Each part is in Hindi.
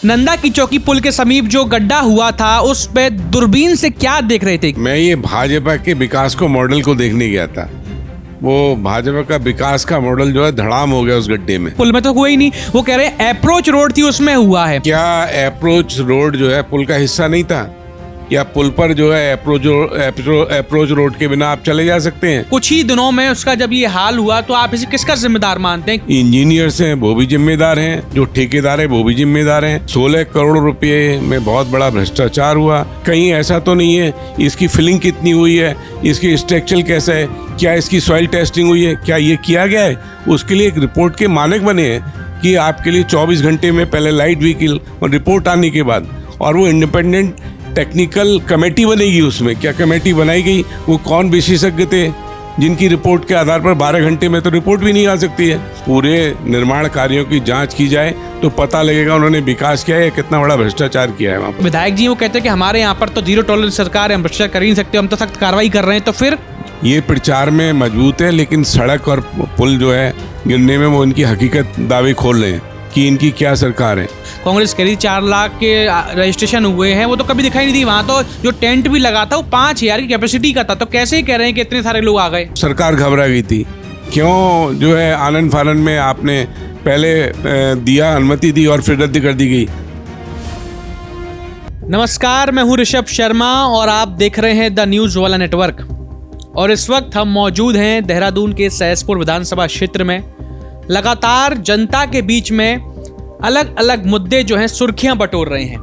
नंदा की चौकी पुल के समीप जो गड्ढा हुआ था उस पे दूरबीन से क्या देख रहे थे? मैं ये भाजपा के विकास को मॉडल को देखने गया था। वो भाजपा का विकास का मॉडल जो है धड़ाम हो गया उस गड्ढे में। पुल में तो हुआ ही नहीं, वो कह रहे हैं अप्रोच रोड थी उसमें हुआ है। क्या अप्रोच रोड जो है पुल का हिस्सा नहीं था? या पुल पर जो है अप्रोच रोड के बिना आप चले जा सकते हैं? कुछ ही दिनों में उसका जब ये हाल हुआ तो आप इसे किसका जिम्मेदार मानते हैं? इंजीनियर्स हैं वो भी जिम्मेदार हैं, जो ठेकेदार है वो भी जिम्मेदार हैं। 16 करोड़ रुपए में बहुत बड़ा भ्रष्टाचार हुआ। कहीं ऐसा तो नहीं है इसकी फिलिंग कितनी हुई है, इसकी स्ट्रक्चर कैसा है, क्या इसकी सॉइल टेस्टिंग हुई है, क्या ये किया गया है? उसके लिए एक रिपोर्ट के मालिक बने हैं कि आपके लिए 24 घंटे में पहले लाइट व्हीकल और रिपोर्ट आने के बाद, और वो इंडिपेंडेंट टेक्निकल कमेटी बनेगी। उसमें क्या कमेटी बनाई गई, वो कौन विशेषज्ञ थे जिनकी रिपोर्ट के आधार पर 12 घंटे में तो रिपोर्ट भी नहीं आ सकती है। पूरे निर्माण कार्यों की जांच की जाए तो पता लगेगा उन्होंने विकास किया है, कितना बड़ा भ्रष्टाचार किया है वहाँ पर। विधायक जी वो कहते हैं कि हमारे यहाँ पर तो जीरो टॉलरेंस सरकार है, हम भ्रष्टाचार कर ही नहीं सकते, हम तो सख्त कार्रवाई कर रहे हैं। तो फिर ये प्रचार में मजबूत है, लेकिन सड़क और पुल जो है गिरने में वो इनकी हकीकत दावे खोल रहे हैं कि इनकी क्या सरकार है। कांग्रेस कह रही 4 लाख के रजिस्ट्रेशन हुए हैं, वो तो कभी दिखाई नहीं दी। वहाँ तो जो टेंट भी लगा था वो 5000 की कैपेसिटी का था, तो कैसे ही कह रहे हैं कि इतने सारे लोग आ गए? सरकार घबरा गई थी। क्यों जो है आनंद फानन में आपने पहले दिया, अनुमति दी और फिर रद्द कर दी गई। नमस्कार, मैं हूँ ऋषभ शर्मा और आप देख रहे हैं द न्यूज वाला नेटवर्क। और इस वक्त हम मौजूद हैं देहरादून के सहसपुर विधानसभा क्षेत्र में। लगातार जनता के बीच में अलग अलग मुद्दे जो हैं सुर्खियां बटोर रहे हैं।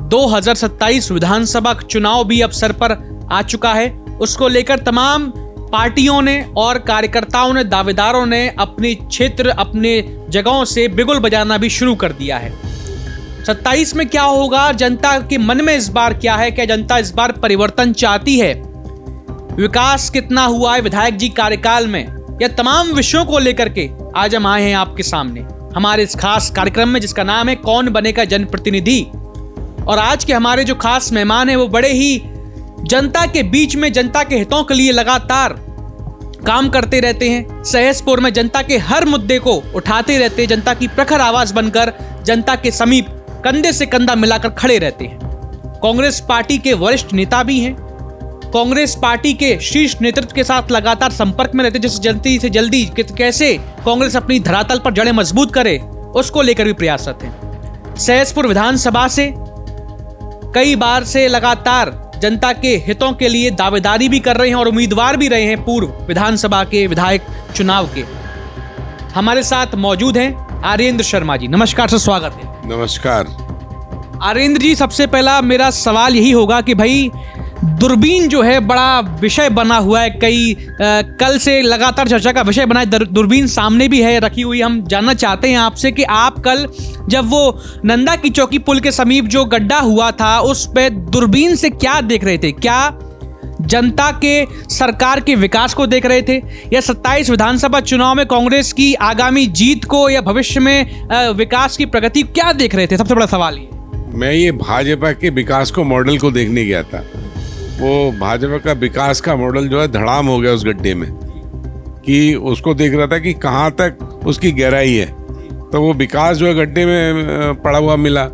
2027 विधानसभा चुनाव भी अब सर पर आ चुका है। उसको लेकर तमाम पार्टियों ने और कार्यकर्ताओं ने, दावेदारों ने अपने क्षेत्र, अपने जगहों से बिगुल बजाना भी शुरू कर दिया है। 27 में क्या होगा, जनता के मन में इस बार क्या है? क्या जनता इस बार परिवर्तन चाहती है? विकास कितना हुआ है विधायक जी कार्यकाल में? या तमाम विषयों को लेकर के आज हम आए हैं आपके सामने हमारे इस खास कार्यक्रम में जिसका नाम है कौन बनेगा जनप्रतिनिधि। और आज के हमारे जो खास मेहमान हैं वो बड़े ही जनता के बीच में, जनता के हितों के लिए लगातार काम करते रहते हैं। सहसपुर में जनता के हर मुद्दे को उठाते रहते हैं, जनता की प्रखर आवाज बनकर जनता के समीप कंधे से कंधा मिलाकर खड़े रहते हैं। कांग्रेस पार्टी के वरिष्ठ नेता भी हैं। कांग्रेस पार्टी के शीर्ष नेतृत्व के साथ लगातार संपर्क में रहते, जैसे जल्दी से जल्दी कैसे कांग्रेस अपनी धरातल पर जड़ें मजबूत करे उसको लेकर भी प्रयासरत हैं। सहसपुर विधानसभा से कई बार से लगातार जनता के हितों के लिए दावेदारी भी कर रहे हैं और उम्मीदवार भी रहे हैं पूर्व विधानसभा के विधायक चुनाव के। हमारे साथ मौजूद हैं आर्येंद्र शर्मा जी। नमस्कार सर, स्वागत है। नमस्कार आर्येंद्र जी, सबसे पहला मेरा सवाल यही होगा कि भाई दूरबीन जो है बड़ा विषय बना हुआ है, कल से लगातार चर्चा का विषय बना है। दूरबीन सामने भी है रखी हुई। हम जानना चाहते हैं आपसे कि आप कल जब वो नंदा की चौकी पुल के समीप जो गड्ढा हुआ था उस पे दूरबीन से क्या देख रहे थे? क्या जनता के, सरकार के विकास को देख रहे थे, या 27 विधानसभा चुनाव में कांग्रेस की आगामी जीत को, या भविष्य में विकास की प्रगति क्या देख रहे थे? सबसे बड़ा सवाल ये। मैं ये भाजपा के विकास को मॉडल को देखने गया था। वो भाजपा का विकास का मॉडल जो है धड़ाम हो गया उस गड्ढे में, कि उसको देख रहा था कि कहाँ तक उसकी गहराई है। तो वो विकास जो है गड्ढे में पड़ा हुआ मिला।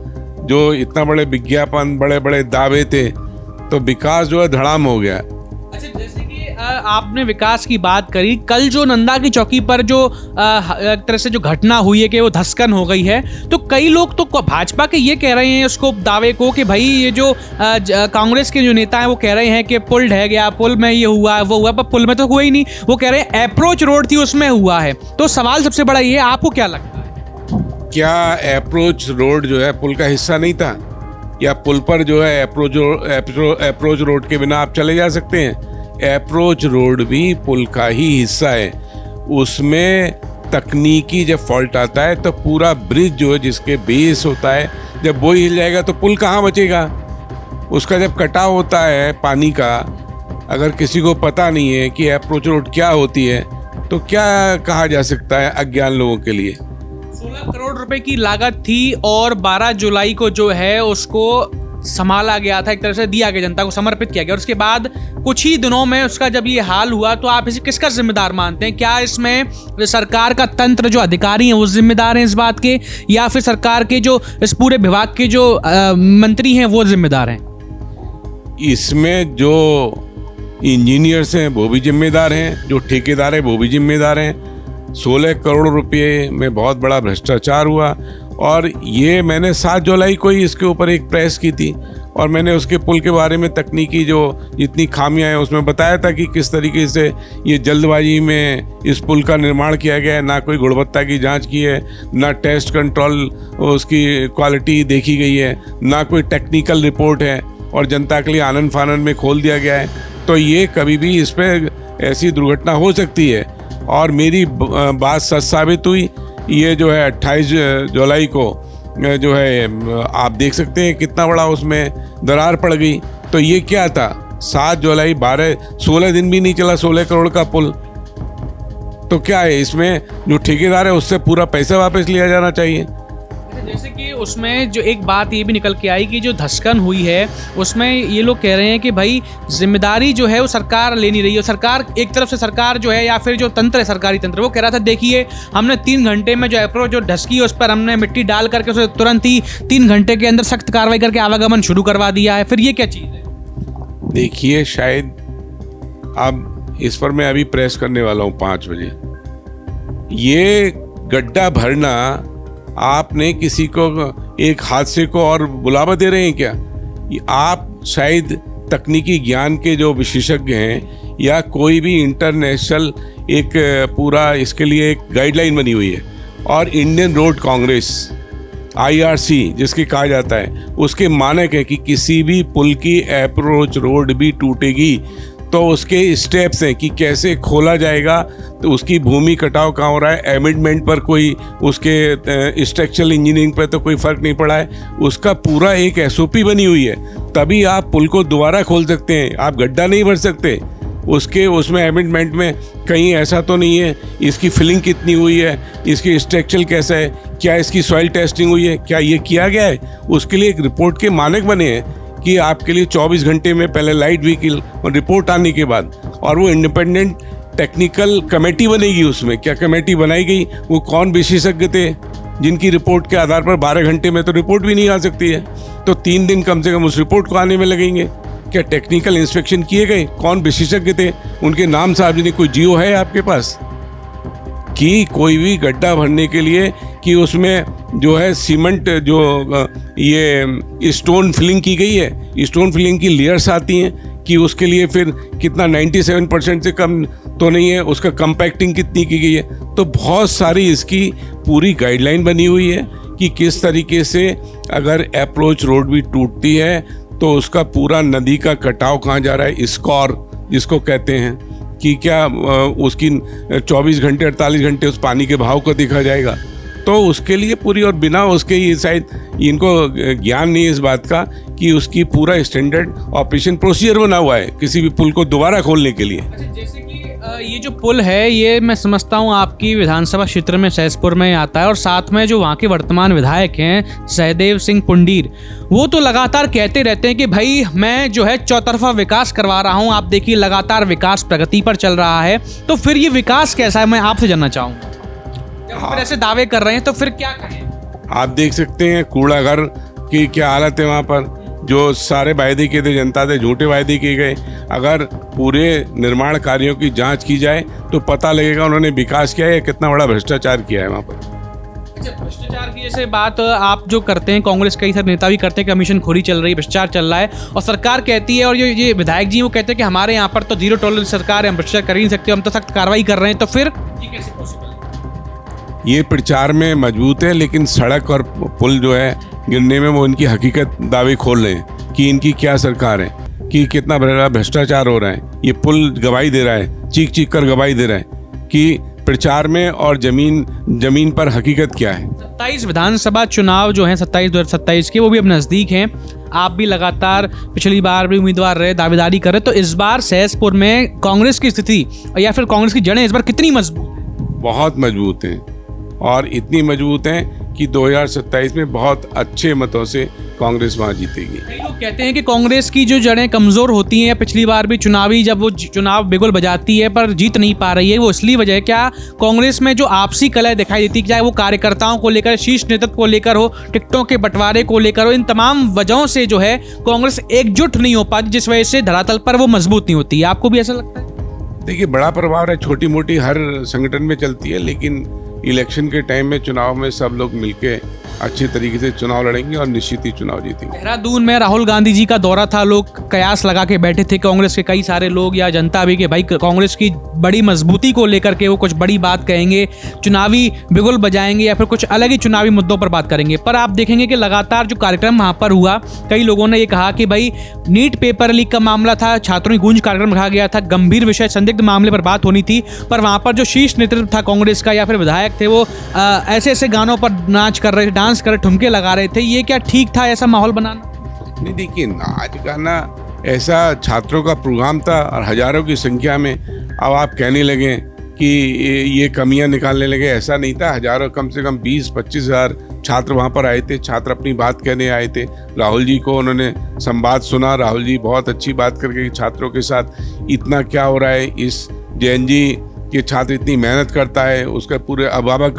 जो इतना बड़े विज्ञापन, बड़े बड़े दावे थे, तो विकास जो है धड़ाम हो गया। अच्छा, जैसे कि आपने विकास की बात करी, कल जो नंदा की चौकी पर जो एक तरह से जो घटना हुई है कि वो धंसकन हो गई है, तो कई लोग तो भाजपा के ये कह रहे हैं उसको दावे को कि भाई ये जो कांग्रेस के जो नेता हैं वो कह रहे हैं कि पुल ढह गया, पुल में ये हुआ वो हुआ, पर पुल में तो हुआ ही नहीं। वो कह रहे हैं अप्रोच रोड थी उसमें हुआ है। तो सवाल सबसे बड़ा ये, आपको क्या लगता है? क्या अप्रोच रोड जो है पुल का हिस्सा नहीं था? या पुल पर जो है अप्रोच रोड के बिना आप चले जा सकते हैं? अप्रोच रोड भी पुल का ही हिस्सा है। उसमें तकनीकी जब फॉल्ट आता है तो पूरा ब्रिज जो है जिसके बेस होता है, जब वो हिल जाएगा तो पुल कहाँ बचेगा? उसका जब कटाव होता है पानी का, अगर किसी को पता नहीं है कि अप्रोच रोड क्या होती है तो क्या कहा जा सकता है अज्ञान लोगों के लिए? 16 करोड़ रुपए की लागत थी और 12 जुलाई को जो है उसको संभाला गया था, एक तरह से दिया गया, जनता को समर्पित किया गया, और उसके बाद कुछ ही दिनों में उसका जब ये हाल हुआ तो आप इसे किसका जिम्मेदार मानते हैं? क्या इसमें सरकार का तंत्र, जो अधिकारी हैं वो जिम्मेदार हैं इस बात के, या फिर सरकार के जो इस पूरे विभाग के जो मंत्री हैं वो जिम्मेदार हैं? इसमें जो इंजीनियर्स हैं वो भी जिम्मेदार हैं, जो ठेकेदार हैं वो भी जिम्मेदार हैं। 16 करोड़ रुपए में बहुत बड़ा भ्रष्टाचार हुआ, और ये मैंने 7 जुलाई को ही इसके ऊपर एक प्रेस की थी, और मैंने उसके पुल के बारे में तकनीकी जो जितनी खामियां हैं उसमें बताया था कि किस तरीके से ये जल्दबाजी में इस पुल का निर्माण किया गया है। ना कोई गुणवत्ता की जांच की है, ना टेस्ट कंट्रोल उसकी क्वालिटी देखी गई है, ना कोई टेक्निकल रिपोर्ट है, और जनता के लिए आनंद फानन में खोल दिया गया है। तो ये कभी भी इस पर ऐसी दुर्घटना हो सकती है, और मेरी बात सच साबित हुई। ये जो है 28 जुलाई को जो है आप देख सकते हैं कितना बड़ा उसमें दरार पड़ गई। तो ये क्या था, 7 जुलाई 16 दिन भी नहीं चला 16 करोड़ का पुल। तो क्या है, इसमें जो ठेकेदार है उससे पूरा पैसा वापस लिया जाना चाहिए। जैसे कि उसमें जो एक बात ये भी निकल के आई कि जो धंसकन हुई है उसमें ये लोग कह रहे हैं कि भाई जिम्मेदारी जो है वो सरकार ले नहीं रही है। सरकार एक तरफ से सरकार जो है, या फिर जो तंत्र है, सरकारी तंत्र, वो कह रहा था देखिए हमने 3 घंटे में जो अप्रोच जो ढसकी है उस पर हमने मिट्टी डाल करके उसे तुरंत ही 3 घंटे के अंदर सख्त कार्रवाई करके आवागमन शुरू करवा दिया है। फिर ये क्या चीज़ है? देखिए, शायद अब इस पर मैं अभी प्रेस करने वाला हूँ 5 बजे। ये गड्ढा भरना, आपने किसी को एक हादसे को और बुलावा दे रहे हैं क्या? आप शायद तकनीकी ज्ञान के जो विशेषज्ञ हैं, या कोई भी इंटरनेशनल एक पूरा इसके लिए एक गाइडलाइन बनी हुई है, और इंडियन रोड कांग्रेस IRC जिसके कहा जाता है, उसके मानक है कि किसी भी पुल की अप्रोच रोड भी टूटेगी तो उसके स्टेप्स हैं कि कैसे खोला जाएगा, तो उसकी भूमि कटाव कहाँ हो रहा है, एमेंडमेंट पर कोई उसके स्ट्रक्चरल इंजीनियरिंग पर तो कोई फ़र्क नहीं पड़ा है, उसका पूरा एक SOP बनी हुई है। तभी आप पुल को दोबारा खोल सकते हैं, आप गड्ढा नहीं भर सकते। उसमें एमेंडमेंट में कहीं ऐसा तो नहीं है इसकी फिलिंग कितनी हुई है, इसकी स्ट्रक्चर कैसा है, क्या इसकी सॉइल टेस्टिंग हुई है, क्या ये किया गया है। उसके लिए एक रिपोर्ट के मानक बने हैं कि आपके लिए 24 घंटे में पहले लाइट व्हीकल और रिपोर्ट आने के बाद, और वो इंडिपेंडेंट टेक्निकल कमेटी बनेगी। उसमें क्या कमेटी बनाई गई, वो कौन विशेषज्ञ थे जिनकी रिपोर्ट के आधार पर 12 घंटे में तो रिपोर्ट भी नहीं आ सकती है, तो 3 दिन कम से कम उस रिपोर्ट को आने में लगेंगे। क्या टेक्निकल इंस्पेक्शन किए गए, कौन विशेषज्ञ थे, उनके नाम सार्वजनिक, कोई जियो है आपके पास कि कोई भी गड्ढा भरने के लिए कि उसमें जो है सीमेंट जो ये स्टोन फिलिंग की गई है, स्टोन फिलिंग की लेयर्स आती हैं कि उसके लिए फिर कितना 97% से कम तो नहीं है, उसका कंपैक्टिंग कितनी की गई है। तो बहुत सारी इसकी पूरी गाइडलाइन बनी हुई है कि किस तरीके से अगर अप्रोच रोड भी टूटती है तो उसका पूरा नदी का कटाव कहाँ जा रहा है, स्कोर जिसको कहते हैं, कि क्या उसकी 24 घंटे 48 घंटे उस पानी के भाव को देखा जाएगा। तो उसके लिए पूरी, और बिना उसके ये शायद इनको ज्ञान नहीं है इस बात का कि उसकी पूरा स्टैंडर्ड ऑपरेशन प्रोसीजर बना हुआ है किसी भी पुल को दोबारा खोलने के लिए। अच्छा, जैसे कि ये जो पुल है ये मैं समझता हूँ आपकी विधानसभा क्षेत्र में सहसपुर में आता है, और साथ में जो वहाँ के वर्तमान विधायक हैं सहदेव सिंह पुंडीर, वो तो लगातार कहते रहते हैं कि भाई मैं जो है चौतरफा विकास करवा रहा हूँ। आप देखिए लगातार विकास प्रगति पर चल रहा है, तो फिर ये विकास कैसा है, मैं आपसे जानना चाहूँगा। जब ऐसे दावे कर रहे हैं तो फिर क्या कहें? आप देख सकते हैं कूड़ा घर की क्या हालत है वहाँ पर, जो सारे वायदे किए थे जनता से, झूठे वायदे किए गए। अगर पूरे निर्माण कार्यों की जांच की जाए तो पता लगेगा उन्होंने विकास किया है या कितना बड़ा भ्रष्टाचार किया है वहाँ पर। अच्छा, भ्रष्टाचार की जैसे बात आप जो करते हैं, कांग्रेस कई सारे नेता भी करते हैं, कमीशन खोरी चल रही, भ्रष्टाचार चल रहा है, और सरकार कहती है, और ये विधायक जी वो कहते हैं कि हमारे यहाँ पर तो 0 टॉलरेंस सरकार है, हम भ्रष्टाचार कर ही नहीं सकते, हम तो सख्त कार्रवाई कर रहे हैं। तो फिर ये कैसे पॉसिबल है? ये प्रचार में मजबूत है, लेकिन सड़क और पुल जो है गिरने में वो इनकी हकीकत दावे खोल रहे हैं कि इनकी क्या सरकार है, कि कितना बड़ा भ्रष्टाचार हो रहा है। ये पुल गवाही दे रहा है, चीख चीख कर गवाही दे रहा है कि प्रचार में और जमीन पर हकीकत क्या है। 27 विधानसभा चुनाव जो हैं 27/2027 के, वो भी अब नज़दीक हैं। आप भी लगातार पिछली बार भी उम्मीदवार रहे, दावेदारी कर रहे, तो इस बार सहसपुर में कांग्रेस की स्थिति या फिर कांग्रेस की जड़ें इस बार कितनी मजबूत हैं? बहुत मजबूत हैं, और इतनी मजबूत हैं कि 2027 में बहुत अच्छे मतों से कांग्रेस वहाँ जीतेगी। कई लोग कहते हैं कि कांग्रेस की जो जड़ें कमजोर होती हैं, पिछली बार भी चुनावी जब वो चुनाव बिगुल बजाती है पर जीत नहीं पा रही है, वो इसलिए वजह है क्या कांग्रेस में जो आपसी कलह दिखाई देती है, चाहे वो कार्यकर्ताओं को लेकर, शीर्ष नेतृत्व को लेकर हो, टिकटों के बंटवारे को लेकर हो, इन तमाम वजहों से जो है कांग्रेस एकजुट नहीं हो पाती, जिस वजह से धरातल पर वो मजबूत नहीं होती है। आपको भी ऐसा लगता है? देखिए, बड़ा प्रभाव है, छोटी मोटी हर संगठन में चलती है, लेकिन इलेक्शन के टाइम में, चुनाव में सब लोग मिलके अच्छे तरीके से चुनाव लड़ेंगे और निश्चित ही चुनाव जीतेंगे। देहरादून में राहुल गांधी जी का दौरा था, लोग कयास लगा के बैठे थे, कांग्रेस के कई सारे लोग या जनता भी, कि भाई कांग्रेस की बड़ी मजबूती को लेकर के वो कुछ बड़ी बात कहेंगे, चुनावी बिगुल बजाएंगे या फिर कुछ अलग ही चुनावी मुद्दों पर बात करेंगे। पर आप देखेंगे कि लगातार जो कार्यक्रम वहाँ पर हुआ, कई लोगों ने ये कहा कि भाई नीट पेपर लीक का मामला था, छात्रों की गूंज कार्यक्रम रखा गया था, गंभीर विषय, संदिग्ध मामले पर बात होनी थी, पर वहाँ पर जो शीर्ष नेतृत्व था कांग्रेस का या फिर विधायक थे, वो ऐसे ऐसे गानों पर नाच कर रहे, डांस कर रहे, ठुमके लगा रहे थे। ये क्या ठीक था ऐसा माहौल बनाना? नहीं, देखिए, नाच गाना ऐसा छात्रों का प्रोग्राम था और हजारों की संख्या में। अब आप कहने लगे कि ये कमियां निकालने लगे, ऐसा नहीं था। हजारों, कम से कम 20-25 हज़ार छात्र वहाँ पर आए थे, छात्र अपनी बात कहने आए थे। राहुल जी को उन्होंने संवाद सुना, राहुल जी बहुत अच्छी बात करके छात्रों के साथ, इतना क्या हो रहा है, इस JNG के छात्र इतनी मेहनत करता है, उसका पूरे अभिभावक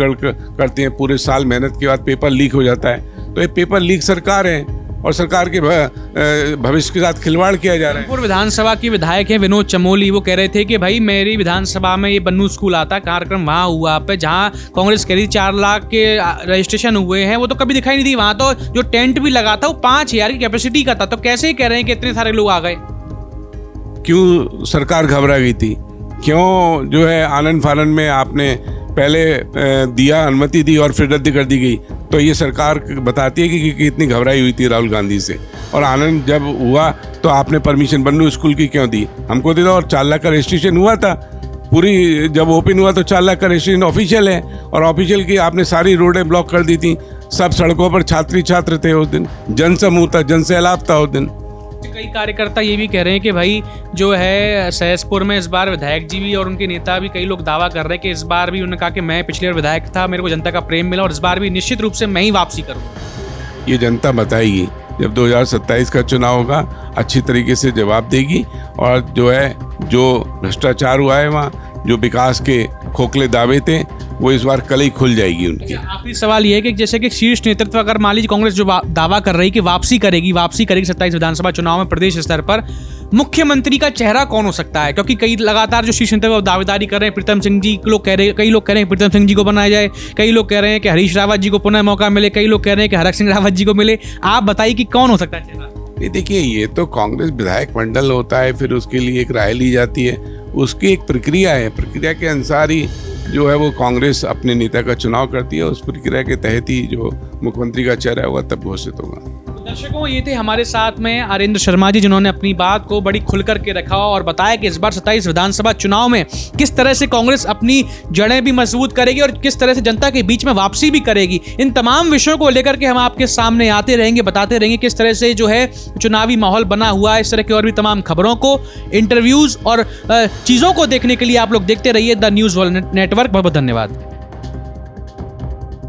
करते हैं, पूरे साल मेहनत के बाद पेपर लीक हो जाता है। तो ये पेपर लीक सरकार है और सरकार के भविष्य के साथ खिलवाड़ किया जा रहा है। पूर्व विधानसभा की विधायक है विनोद चमोली, वो कह रहे थे कि भाई मेरी विधानसभा में ये बन्नू स्कूल आता, कार्यक्रम वहाँ हुआ पे, जहाँ कांग्रेस कह रही 4 लाख के रजिस्ट्रेशन हुए हैं, वो तो कभी दिखाई नहीं दी। वहाँ तो जो टेंट भी लगा था वो 5000 की कैपेसिटी का था। तो कैसे ही कह रहे हैं कि इतने सारे लोग आ गए? क्यों सरकार घबरा गई थी? क्यों जो है आनंद फानन में आपने पहले दिया, अनुमति दी और फिर रद्द कर दी गई? तो ये सरकार बताती है कि कितनी घबराई हुई थी राहुल गांधी से। और आनंद जब हुआ तो आपने परमिशन बन्नू स्कूल की क्यों दी? हमको दे दो। और 4 लाख का रजिस्ट्रेशन हुआ था, पूरी जब ओपन हुआ तो 4 लाख का रजिस्ट्रेशन ऑफिशियल है, और ऑफिशियल की आपने सारी रोडें ब्लॉक कर दी थी। सब सड़कों पर छात्र थे उस दिन, जनसमूह था, जनसैलाब था उस दिन। कई कार्यकर्ता ये भी कह रहे हैं कि भाई जो है सहसपुर में इस बार विधायक जी भी और उनके नेता भी, कई लोग दावा कर रहे हैं कि इस बार भी उन्होंने कहा कि मैं पिछले बार विधायक था, मेरे को जनता का प्रेम मिला और इस बार भी निश्चित रूप से मैं ही वापसी करूँगा। ये जनता बताएगी, जब 2027 का चुनाव होगा अच्छी तरीके से जवाब देगी। और जो है, जो भ्रष्टाचार हुआ है वहाँ, जो विकास के खोखले दावे थे, वो इस बार कल ही खुल जाएगी उनकी। आखिरी सवाल ये है कि जैसे कि शीर्ष नेतृत्व, अगर मान लीजिए कांग्रेस जो दावा कर रही है कि वापसी करेगी 27 विधानसभा चुनाव में प्रदेश स्तर पर, मुख्यमंत्री का चेहरा कौन हो सकता है? क्योंकि कई लगातार जो शीर्ष नेतृत्व दावेदारी कर रहे हैं, प्रीतम सिंह जी लोग कह रहे हैं, कई लोग कह रहे हैं प्रीतम सिंह जी को बनाया जाए, कई लोग कह रहे हैं कि हरीश रावत जी को पुनः मौका मिले, कई लोग कह रहे हैं कि हरक सिंह रावत जी को मिले। आप बताइए कि कौन हो सकता है चेहरा? नहीं, देखिए, ये तो कांग्रेस विधायक मंडल होता है, फिर उसके लिए एक राय ली जाती है, उसकी एक प्रक्रिया है। प्रक्रिया के अनुसार ही जो है वो कांग्रेस अपने नेता का चुनाव करती है। उस प्रक्रिया के तहत ही जो मुख्यमंत्री का चेहरा होगा तब घोषित होगा। दर्शकों, ये थे हमारे साथ में आरेंद्र शर्मा जी, जिन्होंने अपनी बात को बड़ी खुलकर के रखा और बताया कि इस बार 27 विधानसभा चुनाव में किस तरह से कांग्रेस अपनी जड़ें भी मजबूत करेगी और किस तरह से जनता के बीच में वापसी भी करेगी। इन तमाम विषयों को लेकर के हम आपके सामने आते रहेंगे, बताते रहेंगे किस तरह से जो है चुनावी माहौल बना हुआ है। इस तरह की और भी तमाम खबरों को, इंटरव्यूज और चीज़ों को देखने के लिए आप लोग देखते रहिए द न्यूज़ वर्ल्ड नेटवर्क। बहुत बहुत धन्यवाद।